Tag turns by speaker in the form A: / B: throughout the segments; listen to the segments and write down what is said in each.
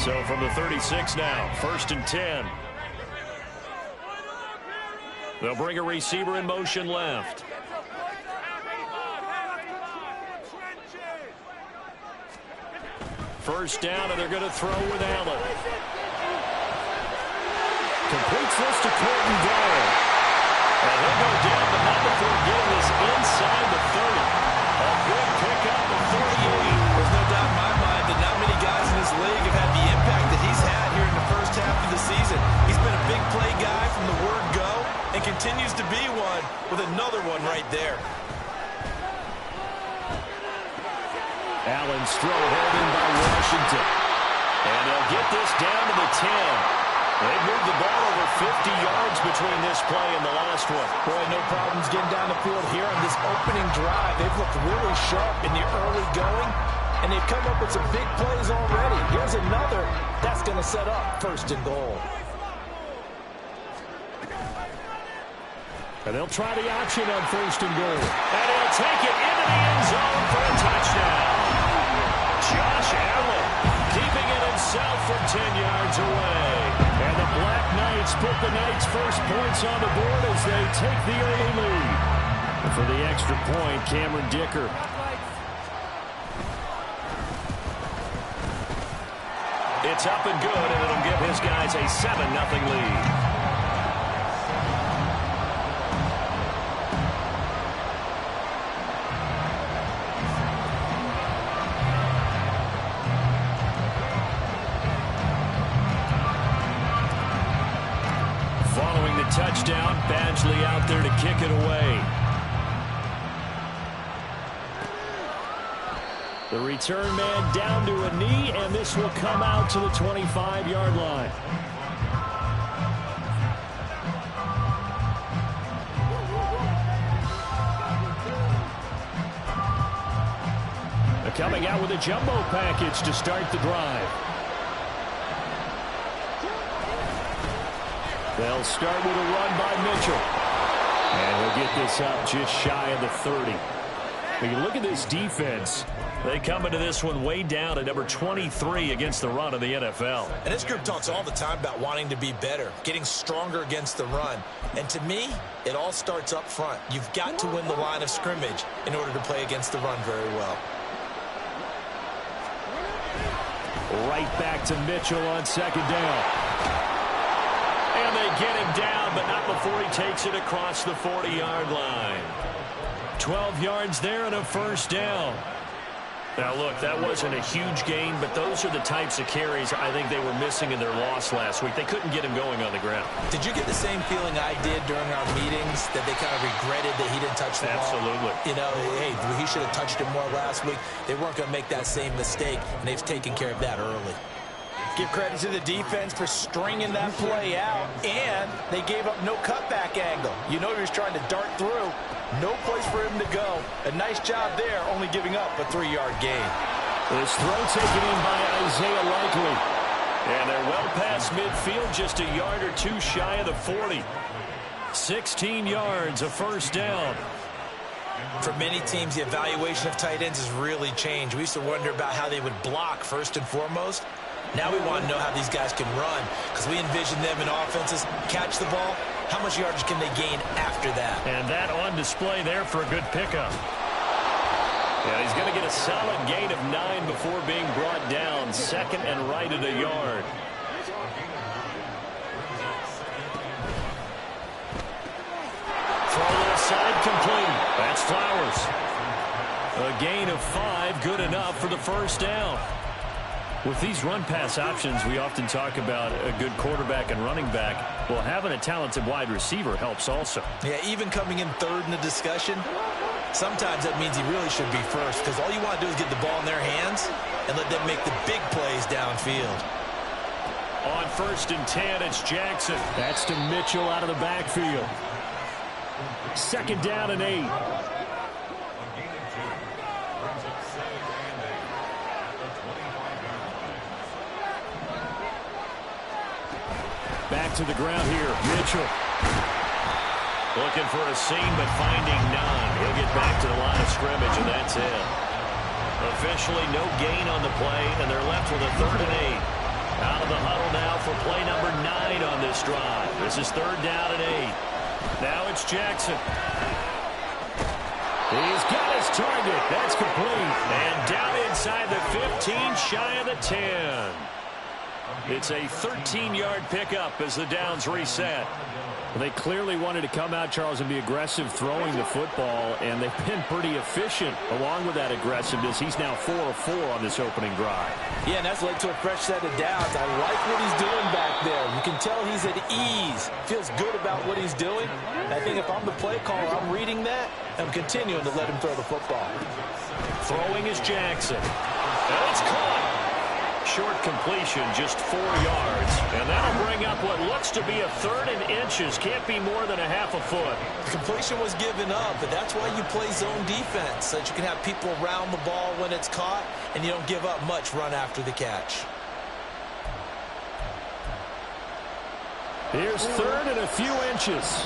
A: So from the 36 now, 1st and 10. They'll bring a receiver in motion left. First down, and they're going to throw with Allen. Completes this to Courtney Dyer. And he'll go down, but not before getting this inside the 30. A good pickup of 38.
B: There's no doubt in my mind that not many guys in this league have had the impact that he's had here in the first half of the season. He's been a big play guy from the word go and continues to be one with another one right there.
A: Allen's throw held in by Washington. And they'll get this down to the 10. They've moved the ball over 50 yards between this play and the last one.
B: Boy, no problems getting down the field here on this opening drive. They've looked really sharp in the early going, and they've come up with some big plays already. Here's another. That's going to set up 1st and goal.
A: And they'll try the option on 1st and goal. And he'll take it into the end zone for a touchdown. Josh Allen keeping it himself from 10 yards away. And the Black Knights put the Knights' first points on the board as they take the early lead. And for the extra point, Cameron Dicker. It's up and good, and it'll give his guys a 7-0 lead. Following the touchdown, Badgley out there to kick it away. The return man down to a knee, and this will come out to the 25-yard line. They're coming out with a jumbo package to start the drive. They'll start with a run by Mitchell. And he'll get this up just shy of the 30. When you look at this defense, they come into this one way down at number 23 against the run of the NFL.
B: And this group talks all the time about wanting to be better, getting stronger against the run. And to me, it all starts up front. You've got to win the line of scrimmage in order to play against the run very well.
A: Right back to Mitchell on 2nd down. And they get him down, but not before he takes it across the 40-yard line. 12 yards there and a 1st down. Now, look, that wasn't a huge gain, but those are the types of carries I think they were missing in their loss last week. They couldn't get him going on the ground.
B: Did you get the same feeling I did during our meetings, that they kind of regretted that he didn't touch the ball?
A: Absolutely.
B: You know, hey, he should have touched it more last week. They weren't going to make that same mistake, and they've taken care of that early. Give credit to the defense for stringing that play out, and they gave up no cutback angle. You know he was trying to dart through. No place for him to go. A nice job there, only giving up a 3-yard gain.
A: This throw taken in by Isaiah Likely. And they're well past midfield, just a yard or two shy of the 40. 16 yards, a 1st down.
B: For many teams, the evaluation of tight ends has really changed. We used to wonder about how they would block first and foremost. Now we want to know how these guys can run, because we envision them in offenses catch the ball. How much yardage can they gain after that?
A: And that on display there for a good pickup. Yeah, he's going to get a solid gain of 9 before being brought down. 2nd and right at a yard. Throw left side complete. That's Flowers. A gain of 5, good enough for the 1st down. With these run-pass options, we often talk about a good quarterback and running back. Well, having a talented wide receiver helps also.
B: Yeah, even coming in 3rd in the discussion, sometimes that means he really should be 1st, because all you want to do is get the ball in their hands and let them make the big plays downfield.
A: On 1st and 10, it's Jackson. That's to Mitchell out of the backfield. 2nd down and 8. Back to the ground here, Mitchell. Looking for a seam, but finding none. He'll get back to the line of scrimmage, and that's it. Officially no gain on the play, and they're left with a 3rd and 8. Out of the huddle now for play number 9 on this drive. This is 3rd down and 8. Now it's Jackson. He's got his target. That's complete. And down inside the 15, shy of the 10. It's a 13-yard pickup as the downs reset.
C: Well, they clearly wanted to come out, Charles, and be aggressive throwing the football, and they've been pretty efficient along with that aggressiveness. He's now 4 of 4 on this opening drive.
B: Yeah, and that's led to a fresh set of downs. I like what he's doing back there. You can tell he's at ease. Feels good about what he's doing. I think if I'm the play caller, I'm reading that. I'm continuing to let him throw the football.
A: Throwing is Jackson. And it's caught. Short completion, just 4 yards. And that'll bring up what looks to be a 3rd and inches. Can't be more than a half a foot.
B: The completion was given up, but that's why you play zone defense, so that you can have people around the ball when it's caught, and you don't give up much run after the catch.
C: Here's 3rd and a few inches.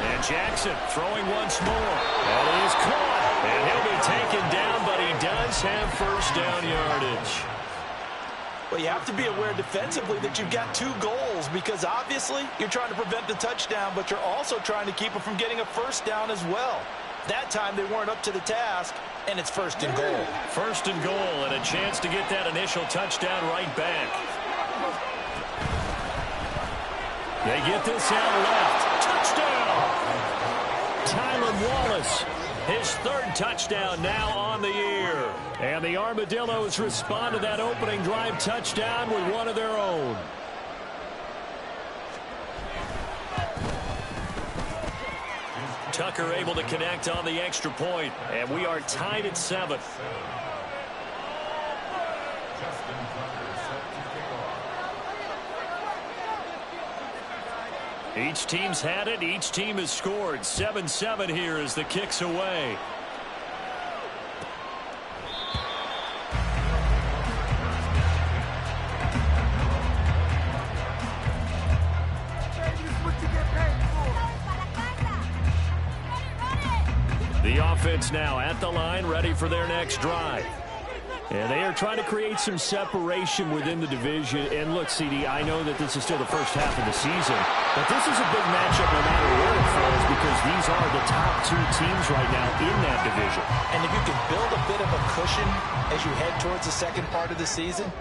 A: And Jackson throwing once more. That is caught. And he'll be taken down, but he does have 1st down yardage.
B: Well, you have to be aware defensively that you've got 2 goals, because obviously you're trying to prevent the touchdown, but you're also trying to keep it from getting a 1st down as well. That time they weren't up to the task, and it's 1st and goal.
A: 1st and goal, and a chance to get that initial touchdown right back. They get this out left. Touchdown! Tylan Wallace, his 3rd touchdown now on the year. And the Armadillos respond to that opening drive touchdown with one of their own. Tucker able to connect on the extra point, and we are tied at 7. Each team's had it. Each team has scored. 7-7 here as the kick's away. The offense now at the line, ready for their next drive. And they are trying to create some separation within the division. And look, CD, I know that this is still the first half of the season, but this is a big matchup no matter where it falls, because these are the top 2 teams right now in that division.
B: And if you can build a bit of a cushion as you head towards the second part of the season,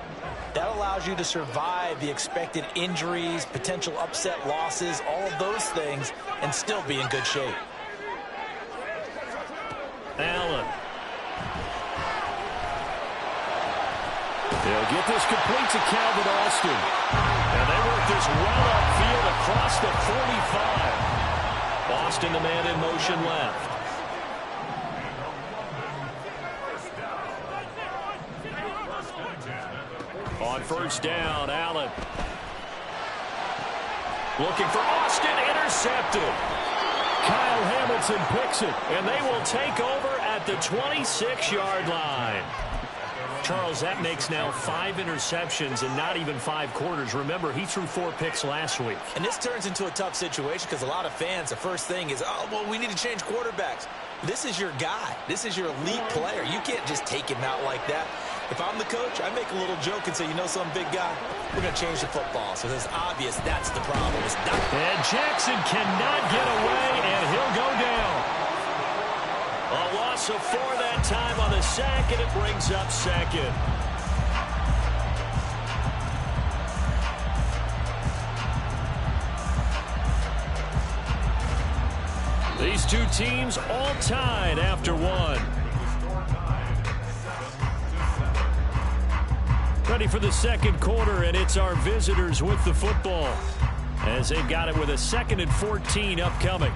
B: that allows you to survive the expected injuries, potential upset losses, all of those things, and still be in good shape.
A: Allen. They'll get this complete to Calvin Austin. And they work this well upfield across the 45. Austin, the man in motion left. On 1st down, Allen. Looking for Austin, intercepted. Kyle Hamilton picks it, and they will take over at the 26-yard line. Charles, that makes now 5 interceptions in not even 5 quarters. Remember, he threw 4 picks last week.
B: And this turns into a tough situation because a lot of fans, the first thing is, oh, well, we need to change quarterbacks. This is your guy. This is your elite player. You can't just take him out like that. If I'm the coach, I make a little joke and say, you know some big guy, we're going to change the football. So it's obvious that's the problem. It's not.
A: And Jackson cannot get away, and he'll go down. A loss of 4 that time on the sack, and it brings up 2nd. These 2 teams all tied after 1. Ready for the second quarter, and it's our visitors with the football as they've got it with a 2nd and 14 upcoming.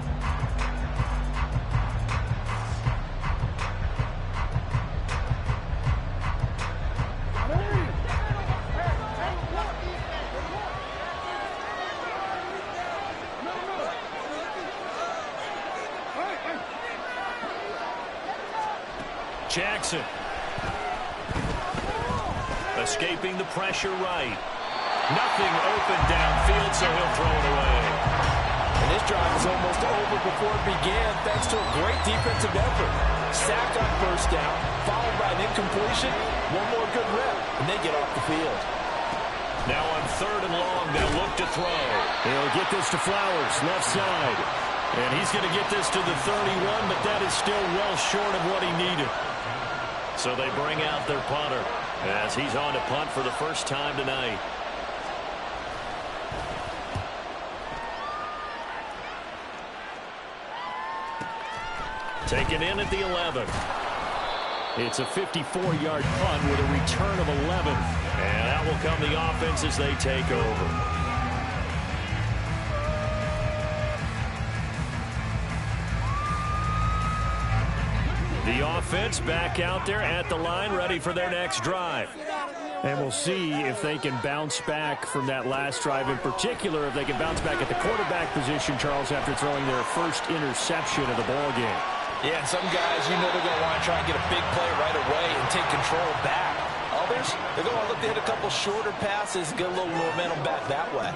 A: Jackson. Escaping the pressure right. Nothing open downfield, so he'll throw it away.
B: And this drive is almost over before it began thanks to a great defensive effort. Sack on first down, followed by an incompletion, one more good rep, and they get off the field.
A: Now on 3rd and long, they'll look to throw.
C: He'll get this to Flowers, left side.
A: And he's going to get this to the 31, but that is still well short of what he needed. So they bring out their punter as he's on to punt for the first time tonight. Taken in at the 11.
C: It's a 54-yard punt with a return of 11.
A: And out will come the offense as they take over. The offense back out there at the line, ready for their next drive.
C: And we'll see if they can bounce back from that last drive. In particular, if they can bounce back at the quarterback position, Charles, after throwing their first interception of the ball game.
B: Yeah, and some guys, you know they're going to want to try and get a big play right away and take control back. Others, they're going to look to hit a couple shorter passes and get a little momentum back that way.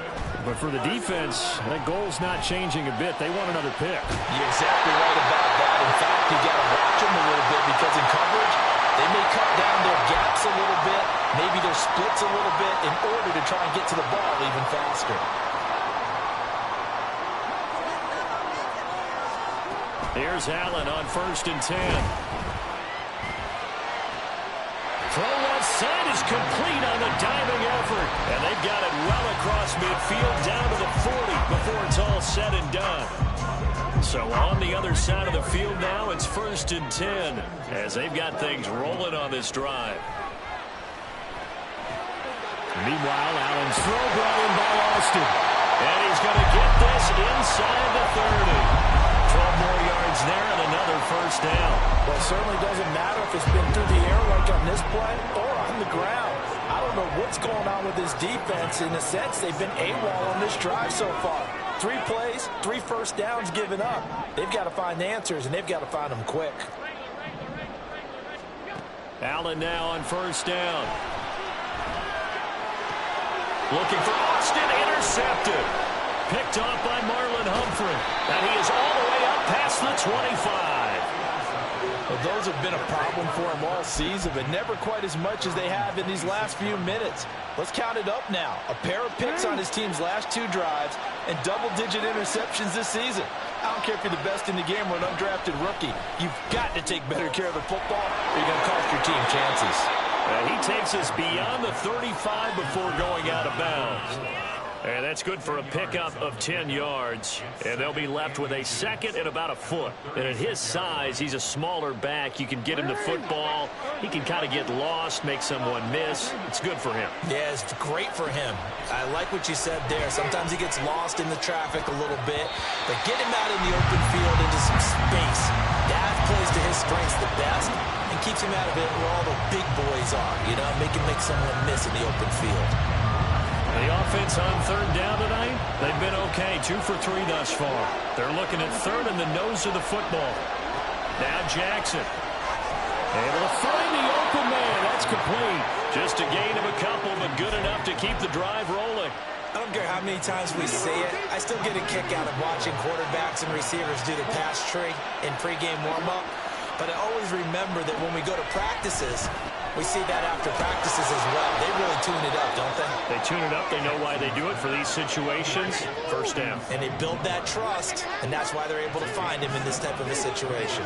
C: But for the defense, that goal's not changing a bit. They want another pick.
B: You're exactly right about that. In fact, you got to watch them a little bit because in coverage, they may cut down their gaps a little bit, maybe their splits a little bit in order to try and get to the ball even faster.
A: Here's Allen on 1st and 10. Throw left side is complete on the diving effort. And they've got it well across midfield down to the 40 before it's all said and done. So on the other side of the field now, it's 1st and 10 as they've got things rolling on this drive.
C: Meanwhile, Allen's throw brought in by Austin.
A: And he's going to get this inside the 30. 12 more yards there and another first down.
B: Well, it certainly doesn't matter if it's been through the air like on this play or on the ground. I don't know what's going on with this defense. In a sense, they've been AWOL on this drive so far. 3 plays, 3 first downs given up. They've got to find answers, and they've got to find them quick.
A: Allen now on first down. Looking for Austin, intercepted. Picked off by Marlon Humphrey. And he is all the way up past the 25.
B: Well, those have been a problem for him all season, but never quite as much as they have in these last few minutes. Let's count it up now. A pair of picks on his team's last 2 drives and double-digit interceptions this season. I don't care if you're the best in the game or an undrafted rookie. You've got to take better care of the football or you're going to cost your team chances.
A: He takes us beyond the 35 before going out of bounds. And that's good for a pickup of 10 yards. And they'll be left with a second and about a foot. And at his size, he's a smaller back. You can get him the football. He can kind of get lost, make someone miss. It's good for him.
B: Yeah, it's great for him. I like what you said there. Sometimes he gets lost in the traffic a little bit. But get him out in the open field into some space. That plays to his strengths the best and keeps him out of it where all the big boys are. You know, make him make someone miss in the open field.
A: The offense on 3rd down tonight, they've been okay. 2 for 3 thus far. They're looking at 3rd in the nose of the football. Now Jackson. Able to find the open man. That's complete. Just a gain of a couple, but good enough to keep the drive rolling.
B: I don't care how many times we see it. I still get a kick out of watching quarterbacks and receivers do the pass tree in pregame warm-up. But I always remember that when we go to practices, we see that after practices as well. They really tune it up, don't they?
A: They tune it up. They know why they do it for these situations. First down.
B: And they build that trust, and that's why they're able to find him in this type of a situation.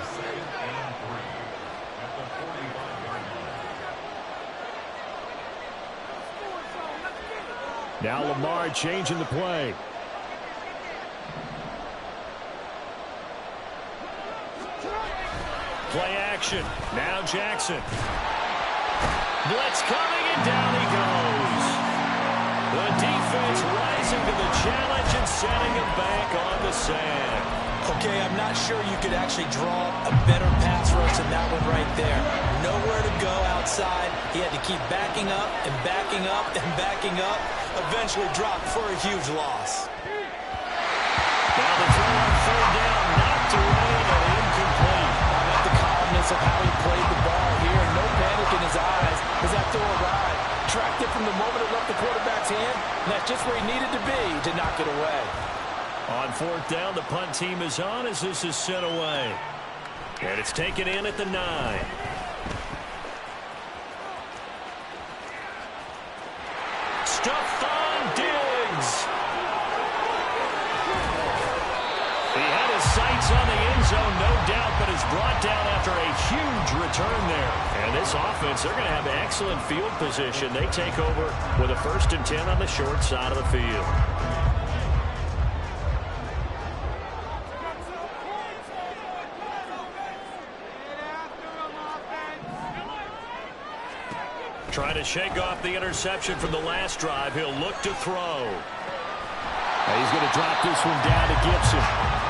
C: Now Lamar changing the play.
A: Play action. Now Jackson. Blitz coming, and down he goes. The defense rising to the challenge and setting him back on the sand.
B: Okay, I'm not sure you could actually draw a better pass rush than that one right there. Nowhere to go outside. He had to keep backing up and backing up and backing up. Eventually dropped for a huge loss.
A: Now the throw on 3rd down, knocked away and incomplete.
B: I like the calmness of how he played the ball here. No panic in his eyes as that throw arrived. Tracked it from the moment it left the quarterback's hand, and that's just where he needed to be to knock it away.
A: On fourth down, the punt team is on as this is sent away. And it's taken in at the 9. Stephon Diggs. He had his sights on the end zone, no doubt, but is brought down after a huge return there. And this offense, they're going to have excellent field position. They take over with a 1st and 10 on the short side of the field. Trying to shake off the interception from the last drive. He'll look to throw.
C: He's going to drop this one down to Gibson.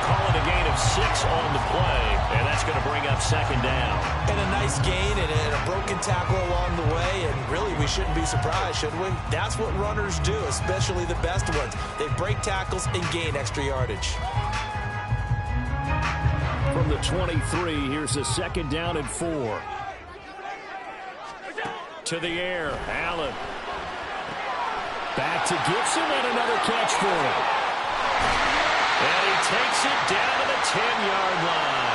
A: Call it a gain of 6 on the play, and that's going to bring up 2nd down.
B: And a nice gain and a broken tackle along the way, and really we shouldn't be surprised, should we? That's what runners do, especially the best ones. They break tackles and gain extra yardage.
C: From the 23, here's a 2nd down and 4.
A: To the air, Allen.
C: Back to Gibson and another catch for him.
A: And he takes it down to the 10-yard line.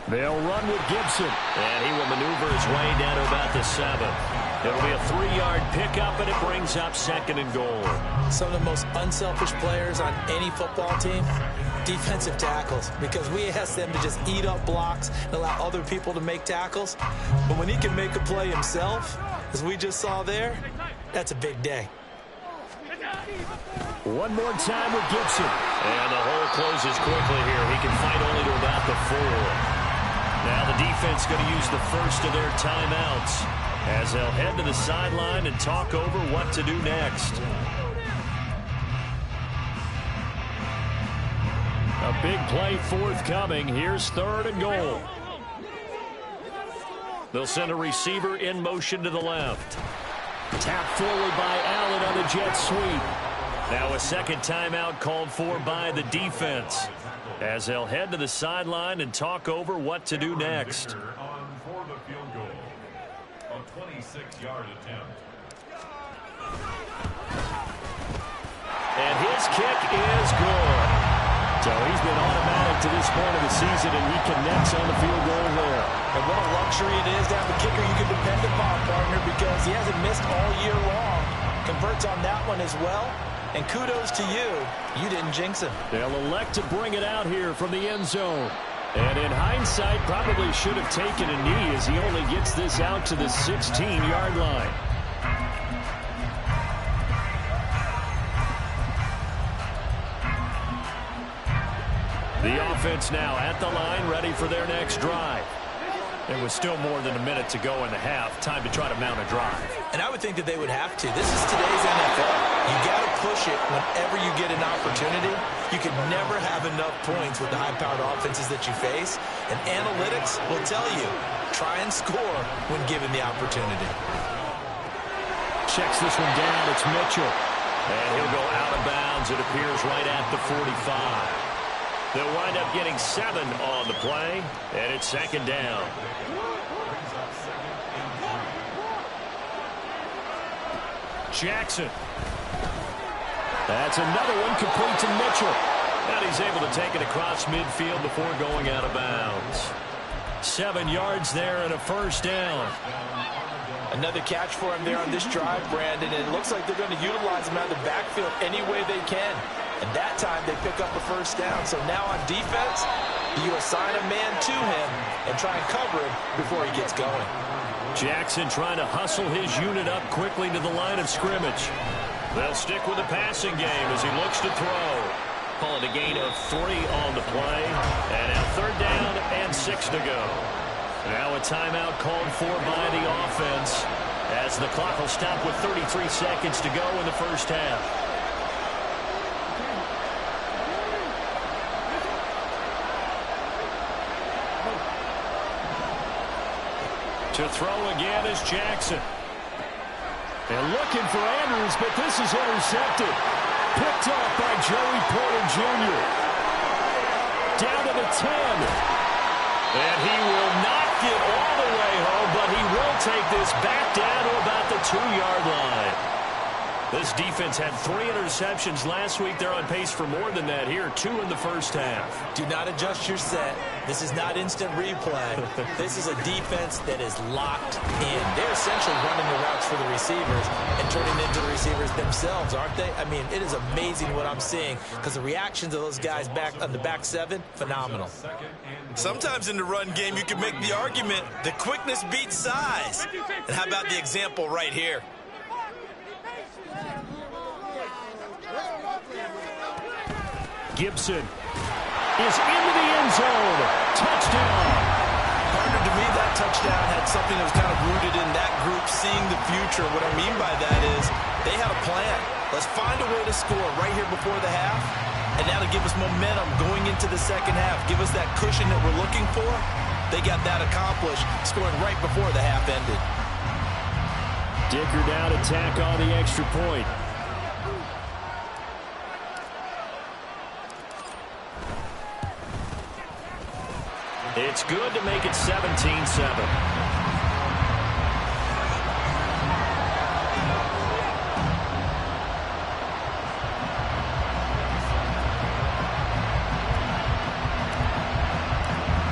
C: They'll run with Gibson.
A: And he will maneuver his way down to about the 7. It'll be a 3-yard pickup, and it brings up 2nd and goal.
B: Some of the most unselfish players on any football team, defensive tackles, because we ask them to just eat up blocks and allow other people to make tackles. But when he can make a play himself, as we just saw there, that's a big day.
C: One more time with Gibson.
A: And the hole closes quickly here. He can fight only to about the 4. Now the defense going to use the first of their timeouts as they'll head to the sideline and talk over what to do next.
C: A big play forthcoming. Here's 3rd and goal.
A: They'll send a receiver in motion to the left.
C: Tap forward by Allen on the jet sweep.
A: Now a 2nd timeout called for by the defense as they'll head to the sideline and talk over what to do next.
D: For the field goal, a 26-yard attempt.
A: And his kick is good.
C: So he's been automatic to this point of the season, and he connects on the field goal there.
B: And what a luxury it is to have a kicker you can depend upon, partner, because he hasn't missed all year long. Converts on that one as well. And kudos to you. You didn't jinx him.
C: They'll elect to bring it out here from the end zone. And in hindsight, probably should have taken a knee as he only gets this out to the 16-yard line. The offense now at the line, ready for their next drive. There was still more than a minute to go in the half. Time to try to mount a drive.
B: And I would think that they would have to. This is today's NFL. You got to push it whenever you get an opportunity. You can never have enough points with the high-powered offenses that you face. And analytics will tell you, try and score when given the opportunity.
C: Checks this one down. It's Mitchell.
A: And he'll go out of bounds, it appears, right at the 45. They'll wind up getting 7 on the play, and it's 2nd down. Jackson. That's another one complete to Mitchell. And he's able to take it across midfield before going out of bounds. 7 yards there and a 1st down.
B: Another catch for him there on this drive, Brandon. And it looks like they're going to utilize him out of the backfield any way they can. And that time they pick up a 1st down. So now on defense, you assign a man to him and try and cover him before he gets going.
A: Jackson trying to hustle his unit up quickly to the line of scrimmage. They'll stick with the passing game as he looks to throw. Call it a gain of 3 on the play. And now 3rd down and 6 to go. Now a timeout called for by the offense as the clock will stop with 33 seconds to go in the 1st half. To throw again is Jackson.
C: And looking for Andrews, but this is intercepted. Picked off by Joey Porter Jr. Down to the 10. And he will not get all the way home, but he will take this back down to about the 2-yard line. This defense had 3 interceptions last week. They're on pace for more than that here. 2 in the first half.
B: Do not adjust your set. This is not instant replay. This is a defense that is locked in. They're essentially running the routes for the receivers and turning into the receivers themselves, aren't they? I mean, it is amazing what I'm seeing because the reactions of those guys back on the back 7, phenomenal.
E: Sometimes in the run game, you can make the argument that quickness beats size. And how about the example right here?
C: Gibson is into the end zone. Touchdown.
E: Partner, to me, that touchdown had something that was kind of rooted in that group seeing the future. What I mean by that is they had a plan. Let's find a way to score right here before the half, and that'll give us momentum going into the second half. Give us that cushion that we're looking for. They got that accomplished, scoring right before the half ended.
C: Dicker down to tack on the extra point.
A: It's good to make it 17-7.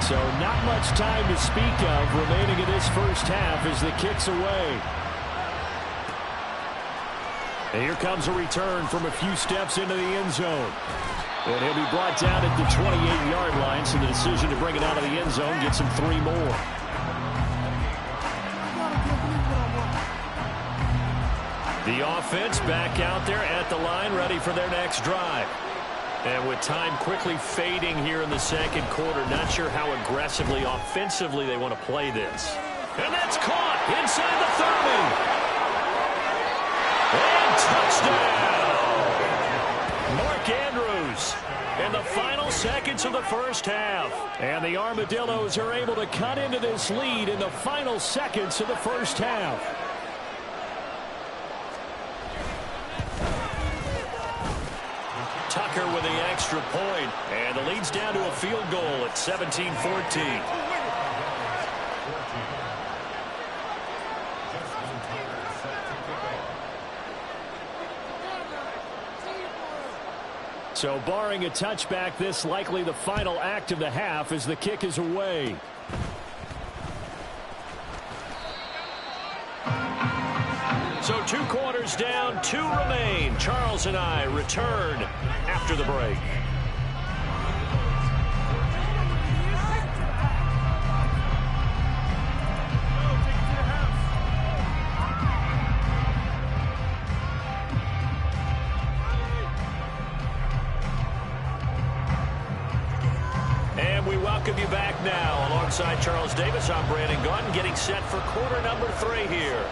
C: So not much time to speak of remaining in this first half as the kick's away. And here comes a return from a few steps into the end zone. And he'll be brought down at the 28-yard line, so the decision to bring it out of the end zone gets him 3 more. The offense back out there at the line, ready for their next drive. And with time quickly fading here in the second quarter, not sure how aggressively, offensively they want to play this. And that's caught inside the 30. And touchdown! Mark Andrews in the final seconds of the first half. And the Armadillos are able to cut into this lead in the final seconds of the first half. Tucker with the extra point, and the lead's down to a field goal at 17-14. So barring a touchback, this likely the final act of the half as the kick is away. So 2 quarters down, 2 remain. Charles and I return after the break. And we welcome you back now. Alongside Charles Davis, I'm Brandon Gaudin, getting set for quarter number 3 here.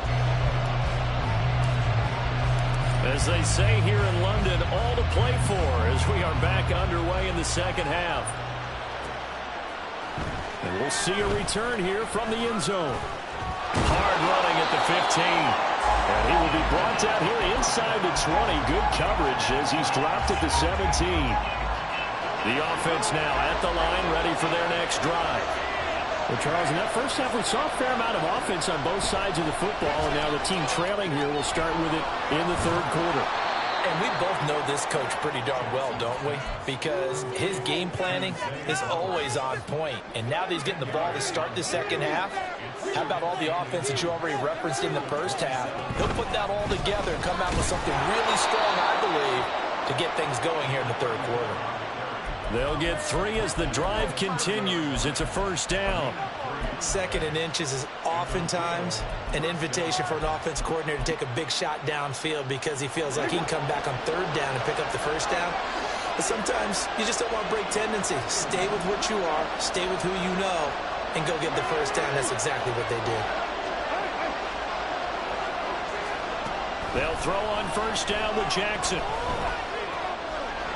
C: As they say here in London, all to play for as we are back underway in the second half. And we'll see a return here from the end zone. Hard running at the 15. And he will be brought down here inside the 20. Good coverage as he's dropped at the 17. The offense now at the line, ready for their next drive. Well, Charles, in that first half, we saw a fair amount of offense on both sides of the football, and now the team trailing here will start with it in the third quarter.
B: And we both know this coach pretty darn well, don't we? Because his game planning is always on point. And now that he's getting the ball to start the second half, how about all the offense that you already referenced in the first half? He'll put that all together and come out with something really strong, I believe, to get things going here in the third quarter.
A: They'll get 3 as the drive continues. It's a first down.
B: 2nd and inches is oftentimes an invitation for an offense coordinator to take a big shot downfield because he feels like he can come back on 3rd down and pick up the first down. But sometimes you just don't want to break tendency. Stay with what you are, stay with who you know, and go get the first down. That's exactly what they did.
A: They'll throw on first down with Jackson.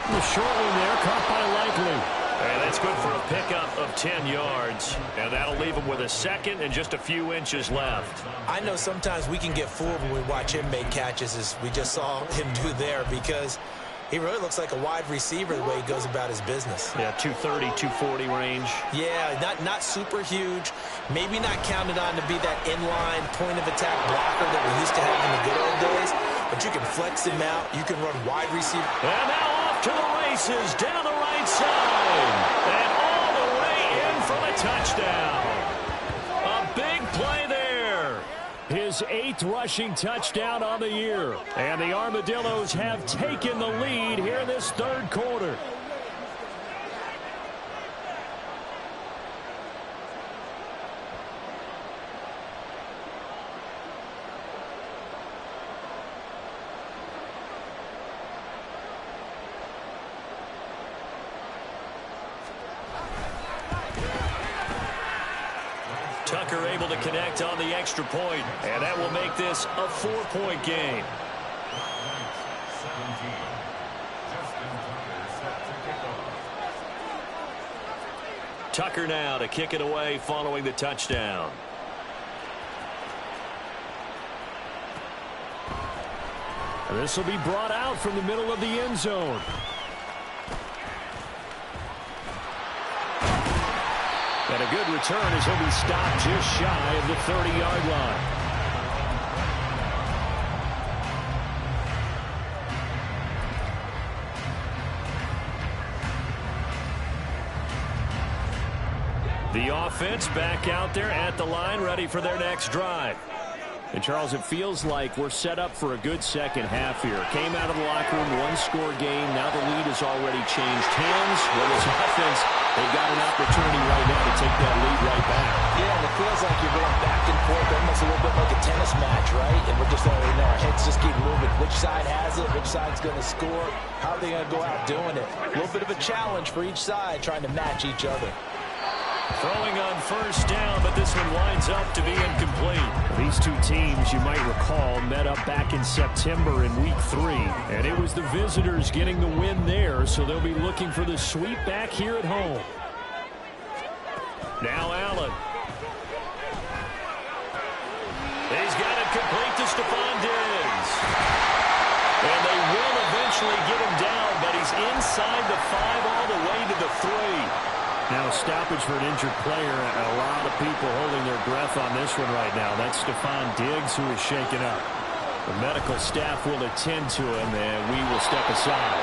C: The short one there, caught by Likely.
A: And that's good for a pickup of 10 yards. And that'll leave him with a second and just a few inches left.
B: I know sometimes we can get fooled when we watch him make catches, as we just saw him do there, because he really looks like a wide receiver the way he goes about his business.
A: Yeah, 230, 240 range.
B: Yeah, not super huge. Maybe not counted on to be that inline point-of-attack blocker that we used to have in the good old days, but you can flex him out. You can run wide receiver.
A: And now off to the races down the right side. And all the way in for the touchdown. A big play there. His 8th rushing touchdown on the year. And the Armadillos have taken the lead here in this third quarter. Tucker able to connect on the extra point, and that will make this a 4-point game. Tucker now to kick it away following the touchdown. And this will be brought out from the middle of the end zone. And a good return as he'll be stopped just shy of the 30-yard line. The offense back out there at the line, ready for their next drive. And, Charles, it feels like we're set up for a good second half here. Came out of the locker room, one-score game. Now the lead has already changed hands. Well, this offense, they've got an opportunity right now to take that lead right back.
B: Yeah, and it feels like you're going back and forth, almost a little bit like a tennis match, right? And we're just already know our heads just keep moving. Which side has it? Which side's going to score? How are they going to go out doing it? A little bit of a challenge for each side, trying to match each other.
A: Throwing on first down, but this one winds up to be incomplete.
C: These two teams, you might recall, met up back in September in Week 3. And it was the visitors getting the win there, so they'll be looking for the sweep back here at home.
A: Now Allen. He's got it complete to Stephon Diggs. And they will eventually get him down, but he's inside the 5 all the way to the 3.
C: Now a stoppage for an injured player. A lot of people holding their breath on this one right now. That's Stephon Diggs, who is shaken up. The medical staff will attend to him, and we will step aside.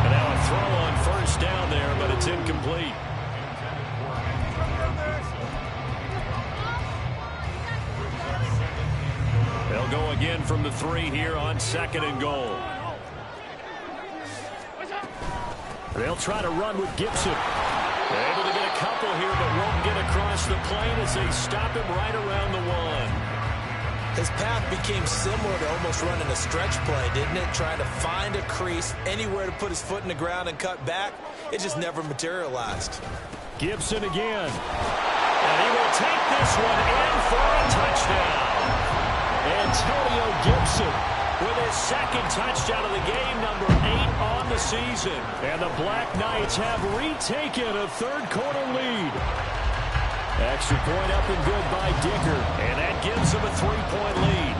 A: And now a throw on first down there, but it's incomplete. They'll go again from the 3 here on 2nd and goal.
C: They'll try to run with Gibson.
A: They're able to get a couple here, but won't get across the plane as they stop him right around the 1.
B: His path became similar to almost running a stretch play, didn't it? Trying to find a crease, anywhere to put his foot in the ground and cut back. It just never materialized.
C: Gibson again.
A: And he will take this one in for a touchdown. Antonio Gibson with his 2nd touchdown of the game, number 8 on the season.
C: And the Black Knights have retaken a third-quarter lead.
A: Extra point up and good by Dicker, and that gives them a 3-point lead.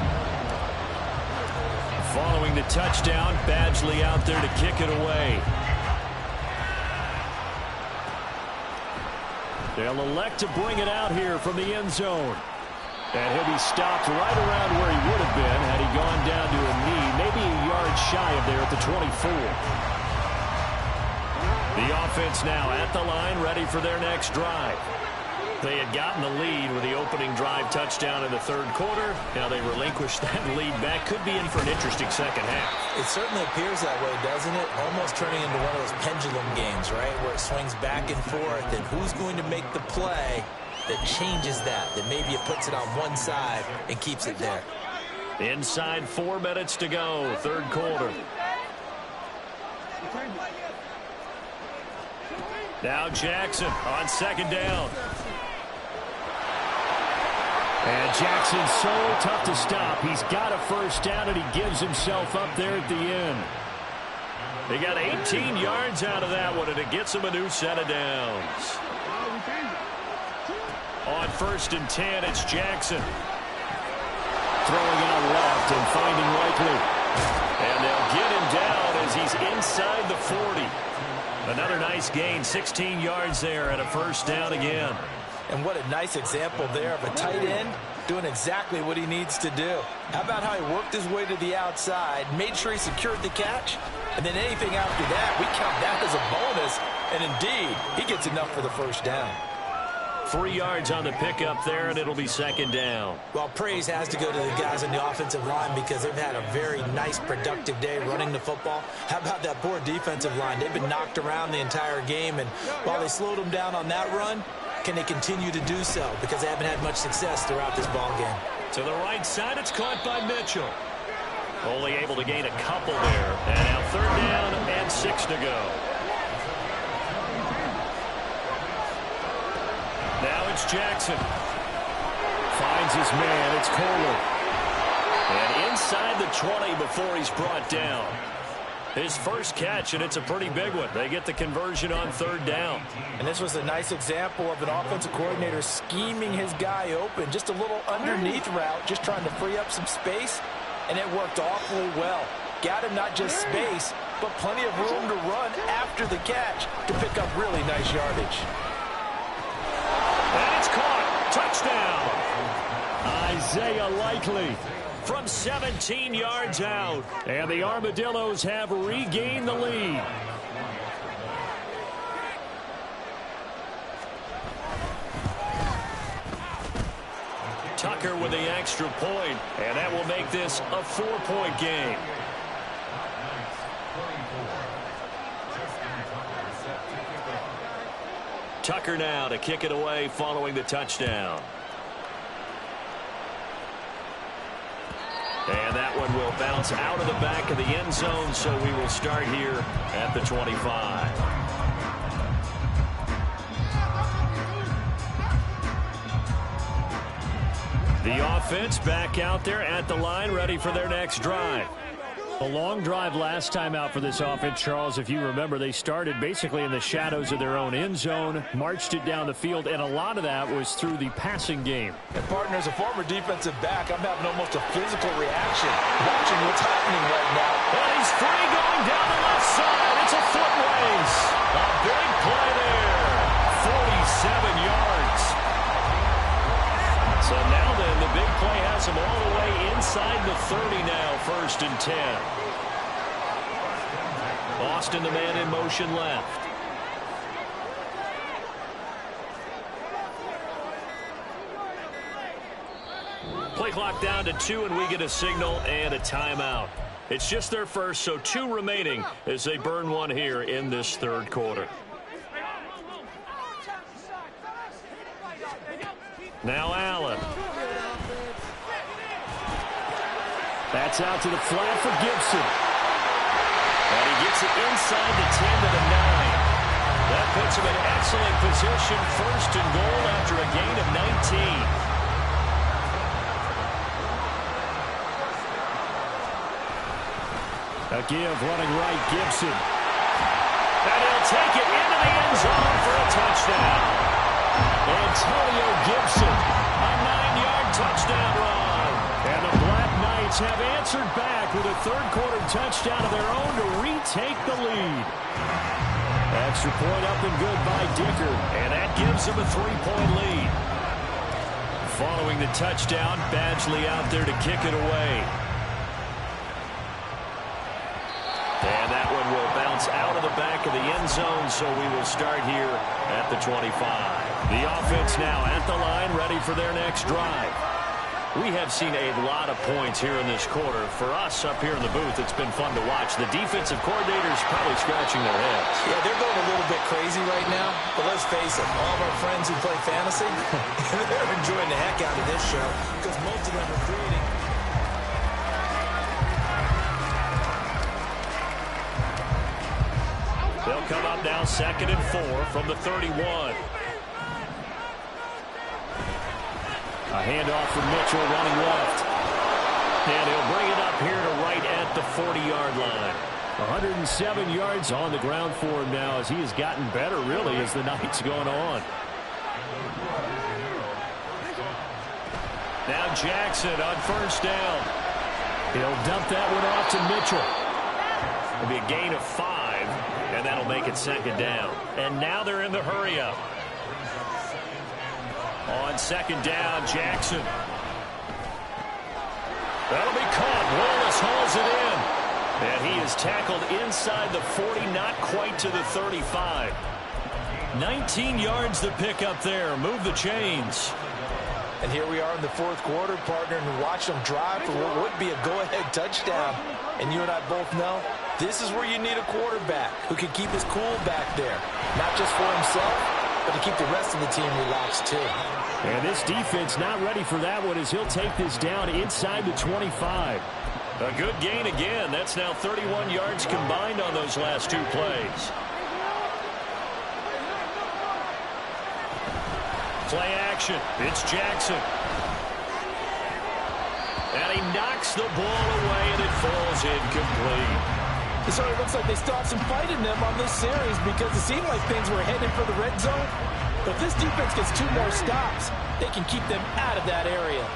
A: Following the touchdown, Badgley out there to kick it away.
C: They'll elect to bring it out here from the end zone. And he'll be stopped right around where he would have been had he gone down to a knee, maybe a yard shy of there at the 24.
A: The offense now at the line, ready for their next drive. They had gotten the lead with the opening drive touchdown in the 3rd quarter. Now they relinquished that lead back. Could be in for an interesting second half.
B: It certainly appears that way, doesn't it? Almost turning into one of those pendulum games, right, where it swings back and forth, and who's going to make the play that changes that maybe it puts it on one side and keeps it there.
A: Inside 4 minutes to go, 3rd quarter. Now Jackson on 2nd down.
C: And Jackson's so tough to stop. He's got a first down, and he gives himself up there at the end.
A: They got 18 yards out of that one, and it gets them a new set of downs. On 1st and 10, it's Jackson. Throwing out left and finding Likely. And they'll get him down as he's inside the 40. Another nice gain, 16 yards there and a 1st down again.
B: And what a nice example there of a tight end doing exactly what he needs to do. How about how he worked his way to the outside, made sure he secured the catch, and then anything after that, we count that as a bonus. And indeed, he gets enough for the 1st down.
A: 3 yards on the pickup there, and it'll be 2nd down.
B: Well, praise has to go to the guys on the offensive line because they've had a very nice, productive day running the football. How about that poor defensive line? They've been knocked around the entire game, and while they slowed them down on that run, can they continue to do so? Because they haven't had much success throughout this ball game.
A: To the right side, it's caught by Mitchell. Only able to gain a couple there. And now 3rd down and 6 to go. Now it's Jackson. Finds his man. It's Kohler. And inside the 20 before he's brought down. His 1st catch, and it's a pretty big one. They get the conversion on 3rd down.
B: And this was a nice example of an offensive coordinator scheming his guy open. Just a little underneath route, just trying to free up some space, and it worked awfully well. Got him not just space, but plenty of room to run after the catch to pick up really nice yardage.
A: And it's caught. Touchdown. Isaiah Likely from 17 yards out. And the Armadillos have regained the lead. Tucker with the extra point, and that will make this a 4-point game. Tucker now to kick it away following the touchdown. And that one will bounce out of the back of the end zone, so we will start here at the 25. The offense back out there at the line, ready for their next drive.
C: A long drive last time out for this offense, Charles. If you remember, they started basically in the shadows of their own end zone, marched it down the field, and a lot of that was through the passing game.
B: And partner, as a former defensive back, I'm having almost a physical reaction watching what's happening right now.
A: And he's free going down the left side. It's a foot race. A big play there. 47 yards. So now then, the big play has him all the way inside the 30 now, 1st and 10. Austin, the man in motion left. Play clock down to 2, and we get a signal and a timeout. It's just their first, so 2 remaining as they burn one here in this 3rd quarter. Now Allen. That's out to the flat for Gibson. And he gets it inside the 10 to the 9. That puts him in excellent position, 1st and goal after a gain of 19.
C: A give running right, Gibson.
A: And he'll take it into the end zone for a touchdown. Antonio Gibson, a 9-yard touchdown run.
C: And the Black Knights have answered back with a 3rd quarter touchdown of their own to retake the lead. Extra point up and good by Dicker.
A: And that gives them a 3-point lead. Following the touchdown, Badgley out there to kick it away. And that one will bounce out of the back of the end zone, so we will start here at the 25. The offense now at the line, ready for their next drive. We have seen a lot of points here in this quarter. For us up here in the booth, it's been fun to watch. The defensive coordinators probably scratching their heads.
B: Yeah, they're going a little bit crazy right now, but let's face it, all of our friends who play fantasy, they're enjoying the heck out of this show because most of them are creating.
A: They'll come up now 2nd and 4 from the 31.
C: A handoff from Mitchell running left.
A: And he'll bring it up here to right at the 40-yard line.
C: 107 yards on the ground for him now as he has gotten better, really, as the night's going on. Now Jackson on first down. He'll dump that one off to Mitchell. It'll be a gain of 5, and that'll make it second down. And now they're in the hurry-up. On second down, Jackson. That'll be caught. Wallace hauls it in. And he is tackled inside the 40, not quite to the 35. 19 yards to pick up there. Move the chains.
B: And here we are in the fourth quarter, partner, and watch them drive for what would be a go-ahead touchdown. And you and I both know this is where you need a quarterback who can keep his cool back there. Not just for himself, but to keep the rest of the team relaxed too.
C: And this defense not ready for that one as he'll take this down inside the 25. A good gain again. That's now 31 yards combined on those last 2 plays. Play action. It's Jackson. And he knocks the ball away, and it falls incomplete.
B: It sort of looks like they still have some fight in them on this series because it seemed like things were headed for the red zone. But if this defense gets 2 more stops, they can keep them out of that area.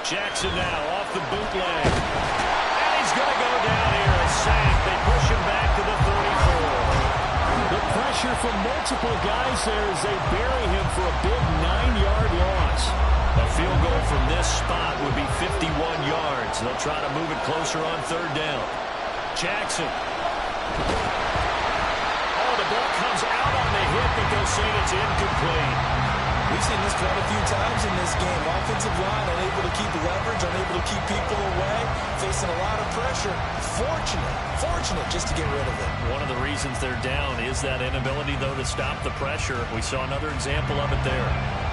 C: Jackson now off the bootleg. And he's going to go down here. A sack. They push him back to the 34. The pressure from multiple guys there as they bury him for a big 9-yard loss. A field goal from this spot would be 51 yards. They'll try to move it closer on third down. Jackson. Oh, the ball comes out on the hit, but they'll say it's incomplete.
E: We've seen this quite a few times in this game. Offensive line unable to keep leverage, unable to keep people away, facing a lot of pressure. Fortunate just to get rid of it.
C: One of the reasons they're down is that inability, though, to stop the pressure. We saw another example of it there.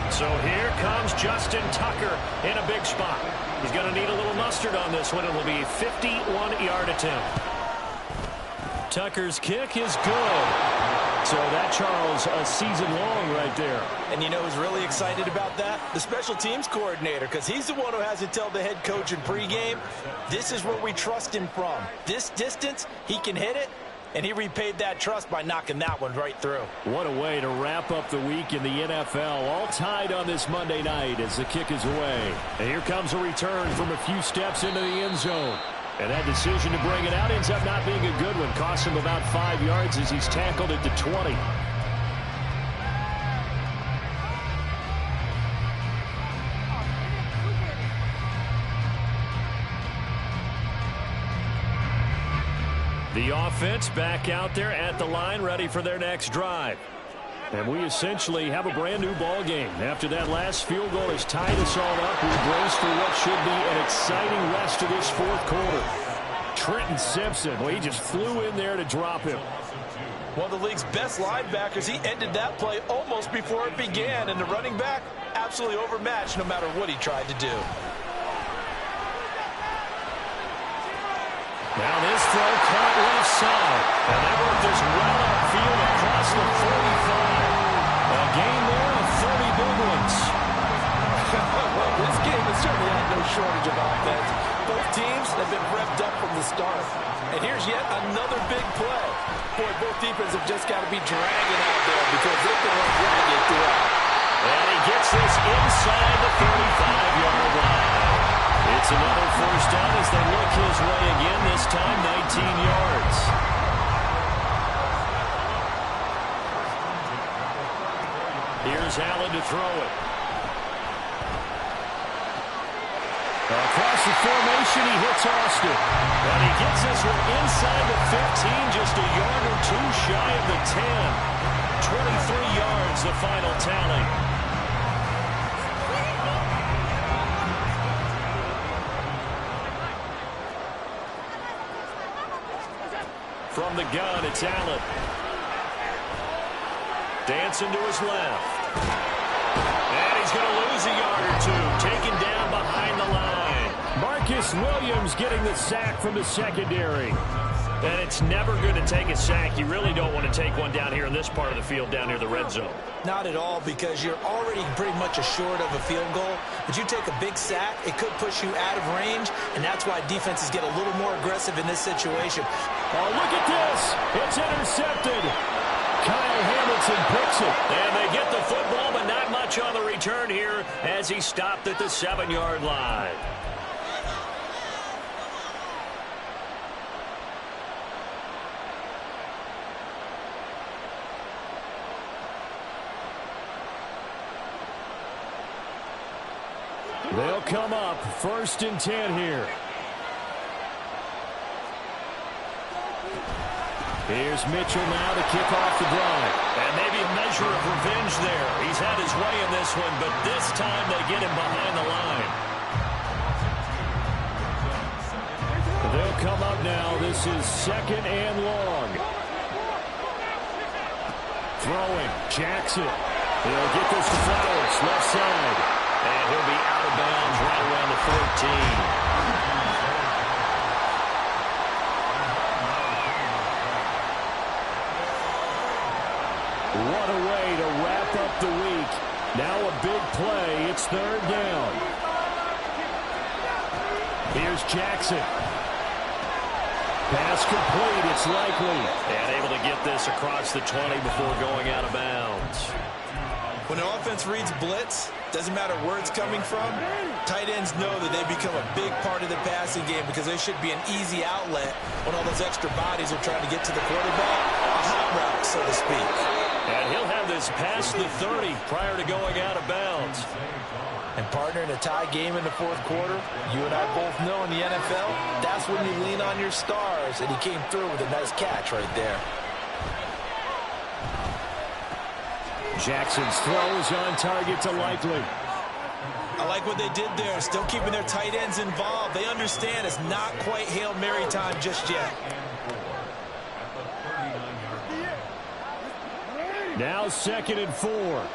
C: So here comes Justin Tucker in a big spot. He's going to need a little mustard on this one. It will be a 51-yard attempt. Tucker's kick is good. So that, Charles, a season long right there.
B: And you know who's really excited about that? The special teams coordinator, because he's the one who has to tell the head coach in pregame, this is where we trust him from. This distance, he can hit it, and he repaid that trust by knocking that one right through.
C: What a way to wrap up the week in the NFL. All tied on this Monday night as the kick is away. And here comes a return from a few steps into the end zone. And that decision to bring it out ends up not being a good one. Costs him about 5 yards as he's tackled at the 20. The offense back out there at the line, ready for their next drive. And we essentially have a brand new ball game. After that last field goal has tied us all up, we brace for what should be an exciting rest of this fourth quarter. Trenton Simpson, well, he just flew in there to drop him.
B: One of the league's best linebackers. He ended that play almost before it began. And the running back, absolutely overmatched no matter what he tried to do.
C: Now this throw caught left side. And that worked this well upfield across the 45. A gain there of 30 big ones.
B: Well, this game has certainly had no shortage of offense. Both teams have been revved up from the start. And here's yet another big play. Boy, both defenses have just got to be dragging out there because they've been ragged throughout.
C: And he gets this inside the 35-yard line. It's another first down as they look his way again, this time 19 yards. Here's Allen to throw it. Across the formation, he hits Austin. And he gets this one inside the 15, just a yard or two shy of the 10. 23 yards, the final tally. From the gun, it's Allen. Dancing to his left. And he's going to lose a yard or two. Taken down behind the line. Marcus Williams getting the sack from the secondary.
A: And it's never going to take a sack. You really don't want to take one down here in this part of the field, down near the red zone.
B: Not at all, because you're already pretty much assured of a field goal. But you take a big sack, it could push you out of range, and that's why defenses get a little more aggressive in this situation.
C: Oh, look at this. It's intercepted. Kyle Hamilton picks it.
A: And they get the football, but not much on the return here as he stopped at the 7-yard line.
C: They'll come up 1st and 10 here. Here's Mitchell now to kick off the drive.
A: And maybe a measure of revenge there. He's had his way in this one, but this time they get him behind the line.
C: They'll come up now. This is 2nd and long. Throwing. Jackson. He'll get this to Flowers. Left side.
A: And he'll be out of bounds right around the 14.
C: What a way to wrap up the week. Now a big play. It's 3rd down. Here's Jackson. Pass complete. It's Likely.
A: And able to get this across the 20 before going out of bounds.
E: When an offense reads blitz, doesn't matter where it's coming from, tight ends know that they become a big part of the passing game because they should be an easy outlet when all those extra bodies are trying to get to the quarterback. A hot route, so to speak.
A: And he'll have this past the 30 prior to going out of bounds.
B: And partner, in a tie game in the 4th quarter, you and I both know in the NFL, that's when you lean on your stars, and he came through with a nice catch right there.
C: Jackson's throw is on target to Likely.
E: I like what they did there, still keeping their tight ends involved. They understand it's not quite Hail Mary time just yet.
C: Now 2nd and 4.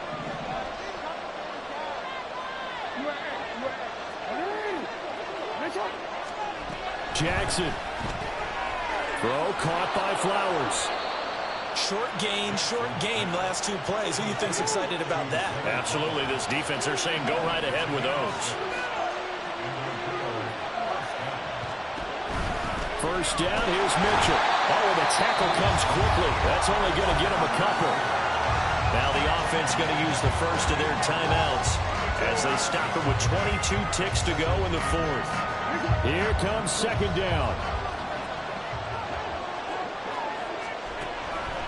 C: Jackson. Throw caught by Flowers.
E: Short gain the last 2 plays. Who do you think's excited about that?
A: Absolutely, this defense, they're saying go right ahead with those.
C: 1st down, here's Mitchell.
A: Oh, the tackle comes quickly. That's only going to get him a couple. Now the offense going to use the first of their timeouts as they stop it with 22 ticks to go in the 4th.
C: Here comes 2nd down.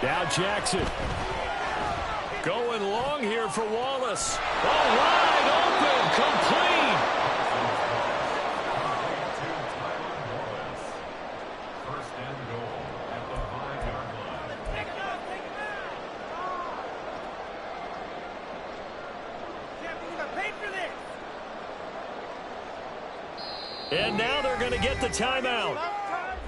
C: Now Jackson.
A: Going long here for Wallace. Oh, wide open, complete.
D: First and goal at the 5-yard line.
A: And now they're going to get the timeout.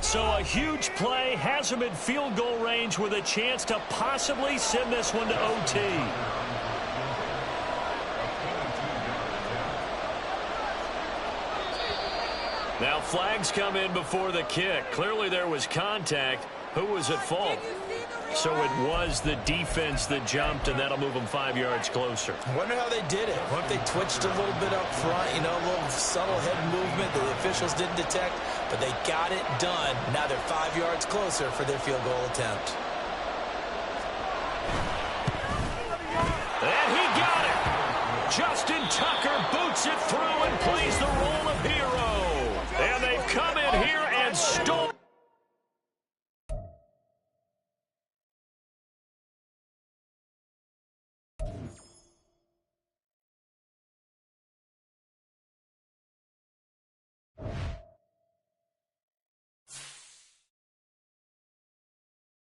A: So a huge play has them in field goal range with a chance to possibly send this one to OT. Now flags come in before the kick. Clearly there was contact. Who was at fault? So it was the defense that jumped, and that'll move them 5 yards closer.
B: I wonder how they did it. What if they twitched a little bit up front, a little subtle head movement that the officials didn't detect, but they got it done. Now they're 5 yards closer for their field goal attempt.
A: And he got it. Justin Tucker boots it through and plays the role of hero.